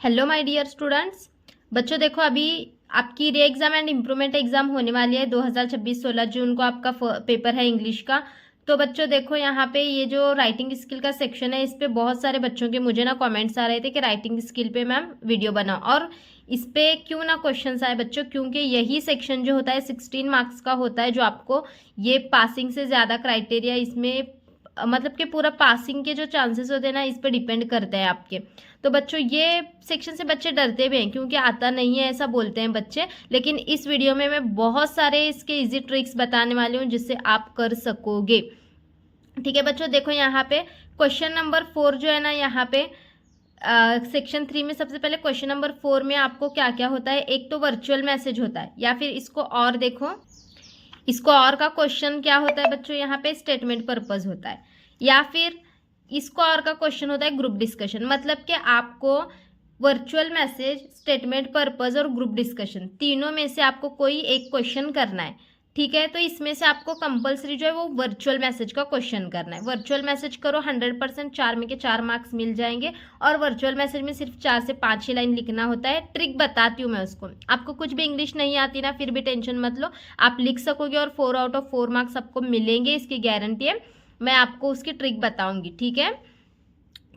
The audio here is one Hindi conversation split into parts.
Hello my dear students. बच्चों देखो, अभी आपकी री एग्जाम एंड इम्प्रूवमेंट एग्जाम होने वाली है 2026 16 जून को आपका पेपर है इंग्लिश का। तो बच्चों देखो, यहाँ पे ये जो राइटिंग स्किल का सेक्शन है, इस पे बहुत सारे बच्चों के मुझे ना कमेंट्स आ रहे थे कि राइटिंग स्किल पे मैम वीडियो बनाओ, और इस पे क्यों ना क्वेश्चंस आए बच्चों, क्योंकि यही सेक्शन जो होता है 16 मार्क्स का होता है, जो आपको ये पासिंग से ज़्यादा क्राइटेरिया इसमें मतलब कि पूरा पासिंग के जो चांसेस होते हैं ना, इस पे डिपेंड करते हैं आपके। तो बच्चों ये सेक्शन से बच्चे डरते भी हैं क्योंकि आता नहीं है ऐसा बोलते हैं बच्चे, लेकिन इस वीडियो में मैं बहुत सारे इसके इजी ट्रिक्स बताने वाली हूँ जिससे आप कर सकोगे। ठीक है बच्चों, देखो यहाँ पे क्वेश्चन नंबर 4 जो है ना, यहाँ पे सेक्शन 3 में सबसे पहले क्वेश्चन नंबर 4 में आपको क्या क्या होता है। एक तो वर्चुअल मैसेज होता है, या फिर इसको और देखो, इसको और का क्वेश्चन क्या होता है बच्चों, यहाँ पे स्टेटमेंट पर्पस होता है, या फिर इसको और का क्वेश्चन होता है ग्रुप डिस्कशन। मतलब कि आपको वर्चुअल मैसेज, स्टेटमेंट पर्पस और ग्रुप डिस्कशन तीनों में से आपको कोई एक क्वेश्चन करना है। ठीक है, तो इसमें से आपको कंपलसरी जो है वो वर्चुअल मैसेज का क्वेश्चन करना है। वर्चुअल मैसेज करो, 100% 4 में के 4 मार्क्स मिल जाएंगे। और वर्चुअल मैसेज में सिर्फ 4 से 5 ही लाइन लिखना होता है। ट्रिक बताती हूँ मैं उसको, आपको कुछ भी इंग्लिश नहीं आती ना, फिर भी टेंशन मत लो, आप लिख सकोगे और 4 आउट ऑफ 4 मार्क्स आपको मिलेंगे, इसकी गारंटी है। मैं आपको उसकी ट्रिक बताऊंगी। ठीक है,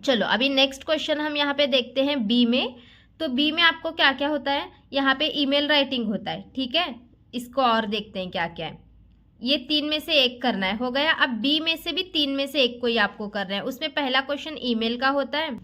चलो अभी नेक्स्ट क्वेश्चन हम यहाँ पे देखते हैं बी में। तो बी में आपको क्या क्या होता है, यहाँ पे ईमेल राइटिंग होता है। ठीक है, इसको और देखते हैं क्या क्या है। ये 3 में से एक करना है, हो गया। अब बी में से भी 3 में से एक कोई आपको करना है। उसमें पहला क्वेश्चन ईमेल का होता है,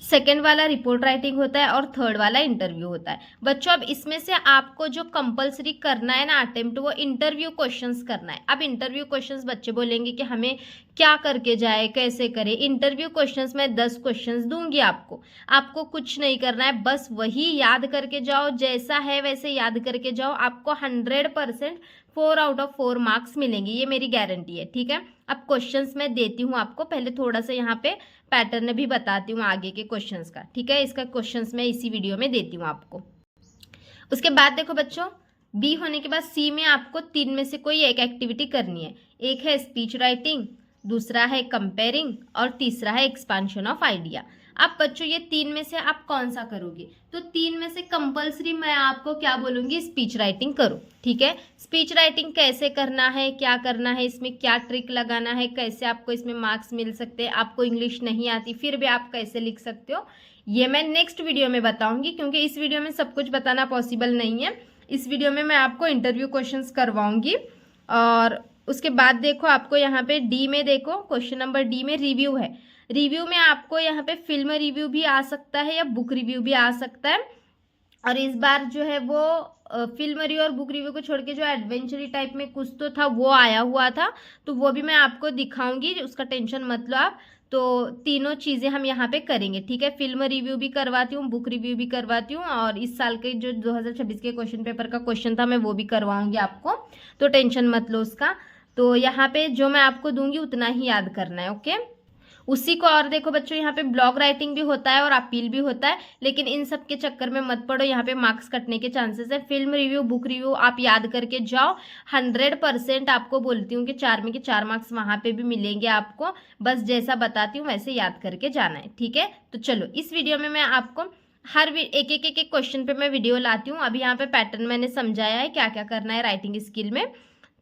सेकेंड वाला रिपोर्ट राइटिंग होता है, और थर्ड वाला इंटरव्यू होता है। बच्चों अब इसमें से आपको जो कंपलसरी करना है ना अटेम्प्ट, वो इंटरव्यू क्वेश्चंस करना है। अब इंटरव्यू क्वेश्चंस बच्चे बोलेंगे कि हमें क्या करके जाए, कैसे करें। इंटरव्यू क्वेश्चंस में 10 क्वेश्चंस दूंगी आपको, आपको कुछ नहीं करना है, बस वही याद करके जाओ, जैसा है वैसे याद करके जाओ। आपको 100% 4 आउट ऑफ 4 मार्क्स मिलेंगे, ये मेरी गारंटी है। ठीक है, अब क्वेश्चंस मैं देती हूँ आपको, पहले थोड़ा सा यहाँ पे पैटर्न भी बताती हूँ आगे के क्वेश्चंस का। ठीक है, इसका क्वेश्चंस मैं इसी वीडियो में देती हूँ आपको। उसके बाद देखो बच्चों, बी होने के बाद सी में आपको 3 में से कोई एक एक्टिविटी करनी है। एक है स्पीच राइटिंग, दूसरा है कंपेयरिंग, और तीसरा है एक्सपांशन ऑफ आइडिया। अब बच्चों ये 3 में से आप कौन सा करोगे, तो 3 में से कंपलसरी मैं आपको क्या बोलूँगी, स्पीच राइटिंग करो। ठीक है, स्पीच राइटिंग कैसे करना है, क्या करना है, इसमें क्या ट्रिक लगाना है, कैसे आपको इसमें मार्क्स मिल सकते हैं। आपको इंग्लिश नहीं आती फिर भी आप कैसे लिख सकते हो, ये मैं नेक्स्ट वीडियो में बताऊंगी, क्योंकि इस वीडियो में सब कुछ बताना पॉसिबल नहीं है। इस वीडियो में मैं आपको इंटरव्यू क्वेश्चंस करवाऊंगी। और उसके बाद देखो, आपको यहाँ पे डी में देखो, क्वेश्चन नंबर डी में रिव्यू है। रिव्यू में आपको यहाँ पे फिल्म रिव्यू भी आ सकता है या बुक रिव्यू भी आ सकता है। और इस बार जो है वो फिल्म रिव्यू और बुक रिव्यू को छोड़ के जो एडवेंचरी टाइप में कुछ तो था वो आया हुआ था, तो वो भी मैं आपको दिखाऊंगी, उसका टेंशन मत लो आप। तो तीनों चीज़ें हम यहाँ पे करेंगे। ठीक है, फिल्म रिव्यू भी करवाती हूँ, बुक रिव्यू भी करवाती हूँ, और इस साल के जो 2026 के क्वेश्चन पेपर का क्वेश्चन था मैं वो भी करवाऊंगी आपको, तो टेंशन मत लो उसका। तो यहाँ पे जो मैं आपको दूंगी उतना ही याद करना है। ओके, उसी को और देखो बच्चों, यहाँ पे ब्लॉग राइटिंग भी होता है और अपील भी होता है, लेकिन इन सब के चक्कर में मत पड़ो, यहाँ पे मार्क्स कटने के चांसेस है। फिल्म रिव्यू, बुक रिव्यू आप याद करके जाओ, 100% आपको बोलती हूँ कि 4 में के 4 मार्क्स वहाँ पे भी मिलेंगे आपको, बस जैसा बताती हूँ वैसे याद करके जाना है। ठीक है, तो चलो इस वीडियो में मैं आपको हर एक एक क्वेश्चन पे मैं वीडियो लाती हूँ। अभी यहाँ पे पैटर्न मैंने समझाया है क्या क्या करना है राइटिंग स्किल में,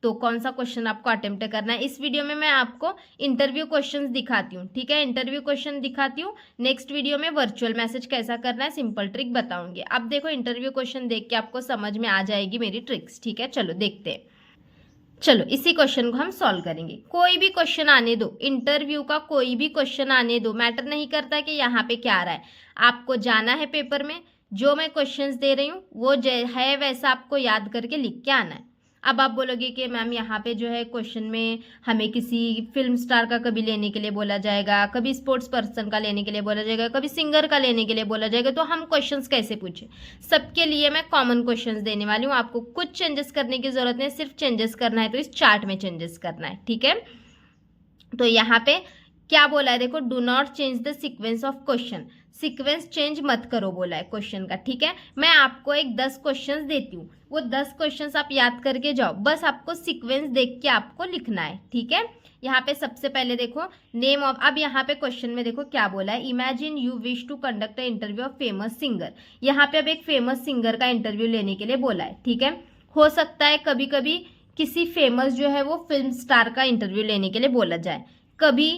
तो कौन सा क्वेश्चन आपको अटेम्प्ट करना है। इस वीडियो में मैं आपको इंटरव्यू क्वेश्चंस दिखाती हूँ। ठीक है, इंटरव्यू क्वेश्चन दिखाती हूँ। नेक्स्ट वीडियो में वर्चुअल मैसेज कैसा करना है सिंपल ट्रिक बताऊंगी। अब देखो, इंटरव्यू क्वेश्चन देख के आपको समझ में आ जाएगी मेरी ट्रिक्स। ठीक है, चलो देखते हैं। चलो इसी क्वेश्चन को हम सॉल्व करेंगे। कोई भी क्वेश्चन आने दो, इंटरव्यू का कोई भी क्वेश्चन आने दो, मैटर नहीं करता कि यहाँ पे क्या आ रहा है, आपको जाना है पेपर में, जो मैं क्वेश्चंस दे रही हूँ वो है वैसा आपको याद करके लिख के आना है। अब आप बोलोगे कि मैम यहाँ पे जो है क्वेश्चन में हमें किसी फिल्म स्टार का कभी लेने के लिए बोला जाएगा, कभी स्पोर्ट्स पर्सन का लेने के लिए बोला जाएगा, कभी सिंगर का लेने के लिए बोला जाएगा, तो हम क्वेश्चंस कैसे पूछें। सबके लिए मैं कॉमन क्वेश्चंस देने वाली हूँ, आपको कुछ चेंजेस करने की जरूरत नहीं, सिर्फ चेंजेस करना है तो इस चार्ट में चेंजेस करना है। ठीक है, तो यहाँ पे क्या बोला है देखो, do not change the sequence of question, sequence change मत करो बोला है क्वेश्चन का। ठीक है, मैं आपको एक 10 क्वेश्चंस देती हूँ, वो 10 क्वेश्चंस आप याद करके जाओ, बस आपको सीक्वेंस देख के आपको लिखना है। ठीक है, यहाँ पे सबसे पहले देखो नेम ऑफ, अब यहाँ पे क्वेश्चन में देखो क्या बोला है, imagine you wish to conduct a interview of famous singer. यहाँ पे अब एक फेमस सिंगर का इंटरव्यू लेने के लिए बोला है, ठीक है। हो सकता है कभी कभी किसी फेमस जो है वो फिल्म स्टार का इंटरव्यू लेने के लिए बोला जाए, कभी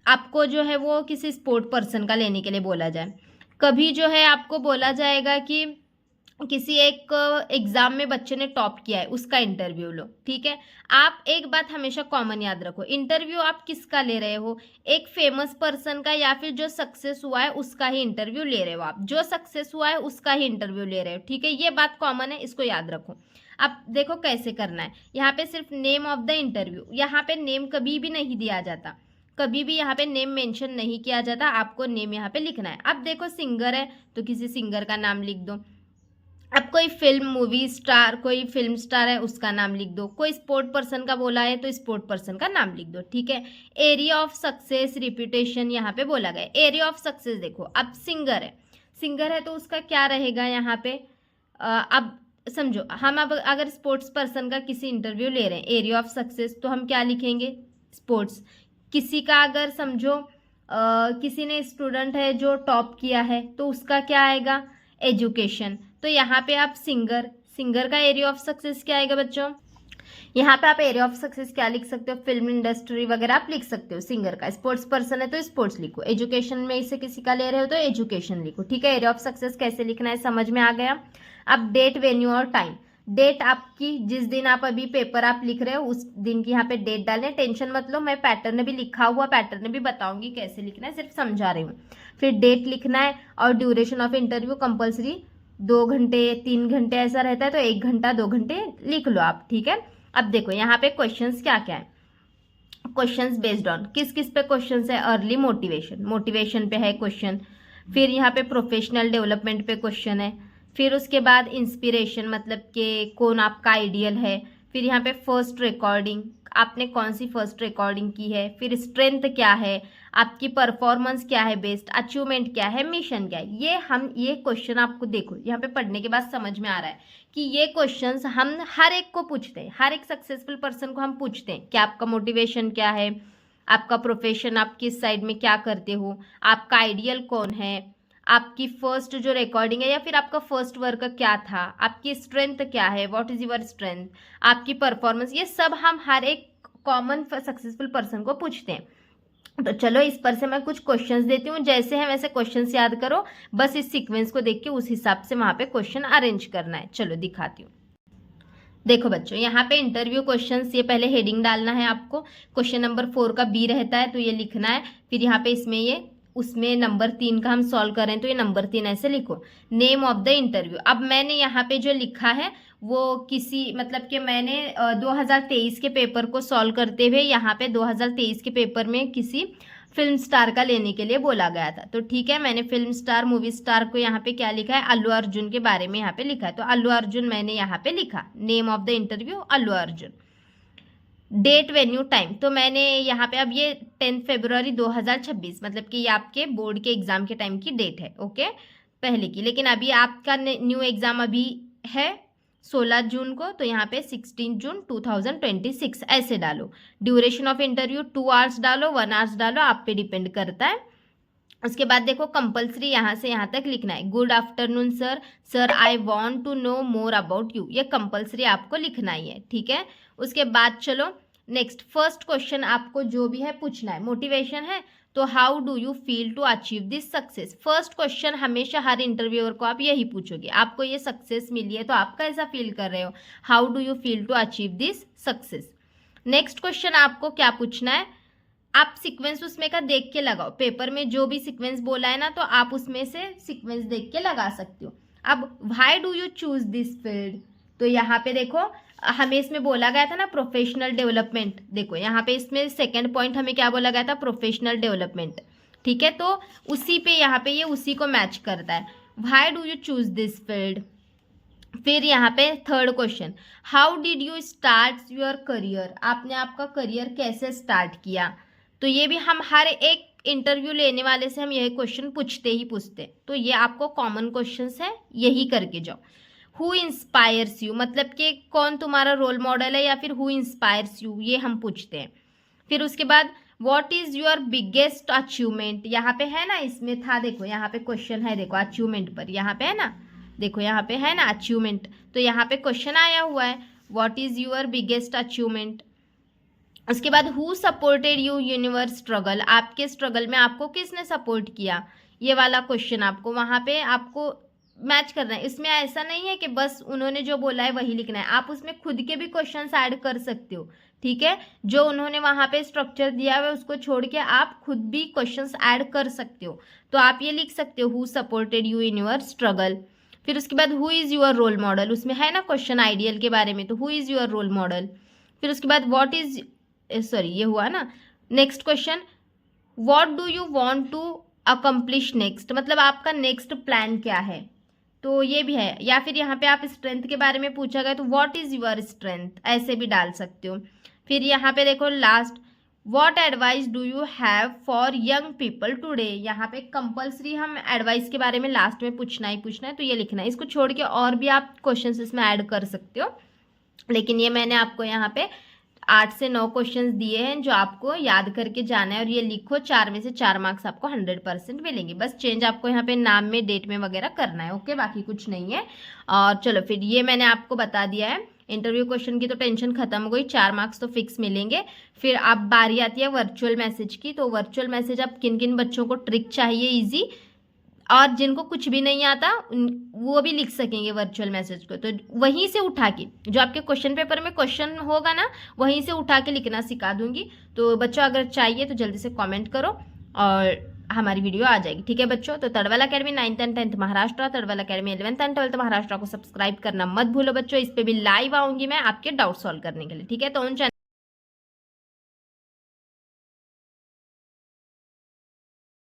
आपको जो है वो किसी स्पोर्ट पर्सन का लेने के लिए बोला जाए, कभी जो है आपको बोला जाएगा कि किसी एक एग्जाम में बच्चे ने टॉप किया है उसका इंटरव्यू लो, ठीक है। आप एक बात हमेशा कॉमन याद रखो, इंटरव्यू आप किसका ले रहे हो, एक फेमस पर्सन का या फिर जो सक्सेस हुआ है उसका ही इंटरव्यू ले रहे हो, आप जो सक्सेस हुआ है उसका ही इंटरव्यू ले रहे हो, ठीक है। ये बात कॉमन है, इसको याद रखो। अब देखो कैसे करना है, यहाँ पे सिर्फ नेम ऑफ द इंटरव्यू, यहाँ पे नेम कभी भी नहीं दिया जाता, कभी भी यहाँ पे नेम मेंशन नहीं किया जाता, आपको नेम यहाँ पे लिखना है। अब देखो सिंगर है तो किसी सिंगर का नाम लिख दो, अब कोई फिल्म मूवी स्टार, कोई फिल्म स्टार है उसका नाम लिख दो, कोई स्पोर्ट पर्सन का बोला है तो स्पोर्ट पर्सन का नाम लिख दो, ठीक है। एरिया ऑफ सक्सेस रिप्यूटेशन यहाँ पे बोला गया, एरिया ऑफ सक्सेस देखो, अब सिंगर है, सिंगर है तो उसका क्या रहेगा यहाँ पे, अब समझो हम अब अगर स्पोर्ट्स पर्सन का किसी इंटरव्यू ले रहे हैं, एरिया ऑफ सक्सेस तो हम क्या लिखेंगे, स्पोर्ट्स। किसी का अगर समझो किसी ने स्टूडेंट है जो टॉप किया है तो उसका क्या आएगा, एजुकेशन। तो यहाँ पे आप सिंगर, सिंगर का एरिया ऑफ सक्सेस क्या आएगा बच्चों, यहाँ पे आप एरिया ऑफ सक्सेस क्या लिख सकते हो, फिल्म इंडस्ट्री वगैरह आप लिख सकते हो सिंगर का। स्पोर्ट्स पर्सन है तो स्पोर्ट्स लिखो, एजुकेशन में इसे किसी का ले रहे हो तो एजुकेशन लिखो, ठीक है। एरिया ऑफ सक्सेस कैसे लिखना है समझ में आ गया। अब डेट, वेन्यू और टाइम, डेट आपकी जिस दिन आप अभी पेपर आप लिख रहे हो उस दिन की यहाँ पे डेट डालने, टेंशन मत लो, मैं पैटर्न भी लिखा हुआ, पैटर्न भी बताऊंगी कैसे लिखना है, सिर्फ समझा रही हूँ। फिर डेट लिखना है और ड्यूरेशन ऑफ इंटरव्यू कंपल्सरी 2 घंटे 3 घंटे ऐसा रहता है तो 1 घंटा 2 घंटे लिख लो आप, ठीक है। अब देखो यहाँ पे क्वेश्चंस क्या क्या है, क्वेश्चंस बेस्ड ऑन किस किस पे क्वेश्चंस है, अर्ली मोटिवेशन, मोटिवेशन पे है क्वेश्चन, फिर यहाँ पे प्रोफेशनल डेवलपमेंट पे क्वेश्चन है, फिर उसके बाद इंस्पिरेशन मतलब कि कौन आपका आइडियल है, फिर यहाँ पे फर्स्ट रिकॉर्डिंग, आपने कौन सी फर्स्ट रिकॉर्डिंग की है, फिर स्ट्रेंथ क्या है, आपकी परफॉर्मेंस क्या है, बेस्ट अचीवमेंट क्या है, मिशन क्या है। ये क्वेश्चन आपको देखो यहाँ पे पढ़ने के बाद समझ में आ रहा है कि ये क्वेश्चंस हम हर एक को पूछते हैं, हर एक सक्सेसफुल पर्सन को हम पूछते हैं कि आपका मोटिवेशन क्या है, आपका प्रोफेशन, आप किस साइड में क्या करते हो, आपका आइडियल कौन है, आपकी फर्स्ट जो रिकॉर्डिंग है या फिर आपका फर्स्ट वर्क क्या था, आपकी स्ट्रेंथ क्या है, व्हाट इज योर स्ट्रेंथ, आपकी परफॉर्मेंस, ये सब हम हर एक कॉमन सक्सेसफुल पर्सन को पूछते हैं। तो चलो इस पर से मैं कुछ क्वेश्चंस देती हूँ, जैसे हैं वैसे क्वेश्चंस याद करो, बस इस सीक्वेंस को देख के उस हिसाब से वहां पे क्वेश्चन अरेंज करना है। चलो दिखाती हूँ। देखो बच्चों यहाँ पे इंटरव्यू क्वेश्चंस, ये पहले हेडिंग डालना है आपको, क्वेश्चन नंबर 4 का बी रहता है तो ये लिखना है, फिर यहाँ पे इसमें ये उसमें नंबर 3 का हम सॉल्व करें तो ये नंबर 3 ऐसे लिखो। नेम ऑफ द इंटरव्यू, अब मैंने यहाँ पे जो लिखा है वो किसी मतलब कि मैंने 2023 के पेपर को सॉल्व करते हुए यहाँ पे 2023 के पेपर में किसी फिल्म स्टार का लेने के लिए बोला गया था, तो ठीक है मैंने फिल्म स्टार मूवी स्टार को यहाँ पे क्या लिखा है, अल्लू अर्जुन के बारे में यहाँ पे लिखा है, तो अल्लू अर्जुन मैंने यहाँ पे लिखा, name of the interview Allu Arjun. Date, venue, time, तो मैंने यहाँ पे अब ये 10 फरवरी 2026 मतलब कि ये आपके बोर्ड के एग्जाम के टाइम की डेट है, ओके पहले की, लेकिन अभी आपका न्यू एग्जाम अभी है 16 जून को, तो यहाँ पे 16 जून 2026 ऐसे डालो। ड्यूरेशन ऑफ इंटरव्यू 2 आवर्स डालो, 1 आवर्स डालो, आप पे डिपेंड करता है। उसके बाद देखो कंपलसरी यहाँ से यहाँ तक लिखना है, good afternoon sir, sir I want to know more about you, ये कंपलसरी आपको लिखना ही है, ठीक है। उसके बाद चलो नेक्स्ट, फर्स्ट क्वेश्चन आपको जो भी है पूछना है, मोटिवेशन है तो how do you feel to achieve this success. First question हमेशा हर इंटरव्यूअर को आप यही पूछोगे, आपको ये सक्सेस मिली है तो आप कैसा फील कर रहे हो, how do you feel to achieve this success. Next question आपको क्या पूछना है, आप सीक्वेंस उसमें का देख के लगाओ, पेपर में जो भी सीक्वेंस बोला है ना तो आप उसमें से सीक्वेंस देख के लगा सकते हो। अब why do you choose this field, तो यहाँ पे देखो हमें इसमें बोला गया था ना प्रोफेशनल डेवलपमेंट, देखो यहाँ पे इसमें सेकंड पॉइंट हमें क्या बोला गया था, प्रोफेशनल डेवलपमेंट, ठीक है, तो उसी पे यहाँ पे ये उसी को मैच करता है, why do you choose this field. फिर यहाँ पे third question, how did you start your career, आपने आपका करियर कैसे स्टार्ट किया, तो ये भी हम हर एक इंटरव्यू लेने वाले से हम यही क्वेश्चन पूछते ही पूछते, तो ये आपको कॉमन क्वेश्चंस है, यही करके जाओ। हु इंस्पायर्स यू, मतलब कि कौन तुम्हारा रोल मॉडल है या फिर हु इंस्पायर्स यू, ये हम पूछते हैं। फिर उसके बाद what is your biggest achievement, यहाँ पे है ना, इसमें था, देखो यहाँ पे क्वेश्चन है, देखो अचीवमेंट पर, यहाँ पे है ना, देखो यहाँ पे है ना अचीवमेंट, तो यहाँ पे क्वेश्चन आया हुआ है what is your biggest achievement. उसके बाद who supported you universe struggle, आपके स्ट्रगल में आपको किसने सपोर्ट किया, ये वाला क्वेश्चन आपको वहाँ पे आपको मैच करना है। इसमें ऐसा नहीं है कि बस उन्होंने जो बोला है वही लिखना है, आप उसमें खुद के भी क्वेश्चंस ऐड कर सकते हो, ठीक है। जो उन्होंने वहाँ पे स्ट्रक्चर दिया हुआ है उसको छोड़ के आप खुद भी क्वेश्चंस ऐड कर सकते हो। तो आप ये लिख सकते हो who supported you in your struggle. फिर उसके बाद who is your role model, उसमें है ना क्वेश्चन आइडियल के बारे में, तो who is your role model. फिर उसके बाद व्हाट इज, सॉरी ये हुआ ना, next question what do you want to accomplish next, मतलब आपका नेक्स्ट प्लान क्या है, तो ये भी है। या फिर यहाँ पे आप स्ट्रेंथ के बारे में पूछा गया तो व्हाट इज योर स्ट्रेंथ, ऐसे भी डाल सकते हो। फिर यहाँ पे देखो last, what advice do you have for young people today, यहाँ पे कंपल्सरी हम एडवाइस के बारे में लास्ट में पूछना ही पूछना है, तो ये लिखना है। इसको छोड़ के और भी आप क्वेश्चंस इसमें ऐड कर सकते हो, लेकिन ये मैंने आपको यहाँ पे 8 से 9 क्वेश्चंस दिए हैं जो आपको याद करके जाना है, और ये लिखो 4 में से 4 मार्क्स आपको 100% मिलेंगे। बस चेंज आपको यहाँ पे नाम में, डेट में वगैरह करना है, ओके, बाकी कुछ नहीं है। और चलो फिर ये मैंने आपको बता दिया है इंटरव्यू क्वेश्चन की, तो टेंशन खत्म हो गई, 4 मार्क्स तो फिक्स मिलेंगे। फिर अब बारी आती है वर्चुअल मैसेज की, तो वर्चुअल मैसेज अब किन किन बच्चों को ट्रिक चाहिए ईजी, और जिनको कुछ भी नहीं आता वो भी लिख सकेंगे वर्चुअल मैसेज को, तो वहीं से उठा के जो आपके क्वेश्चन पेपर में क्वेश्चन होगा ना वहीं से उठा के लिखना सिखा दूंगी। तो बच्चों अगर चाहिए तो जल्दी से कमेंट करो और हमारी वीडियो आ जाएगी, ठीक है बच्चों। तो Tadwal academy 9th and 10th Maharashtra, Tadwal academy 11th and 12th Maharashtra को सब्सक्राइब करना मत भूलो बच्चों। इस पे भी लाइव आऊंगी मैं आपके डाउट सॉल्व करने के लिए, ठीक है। तो उन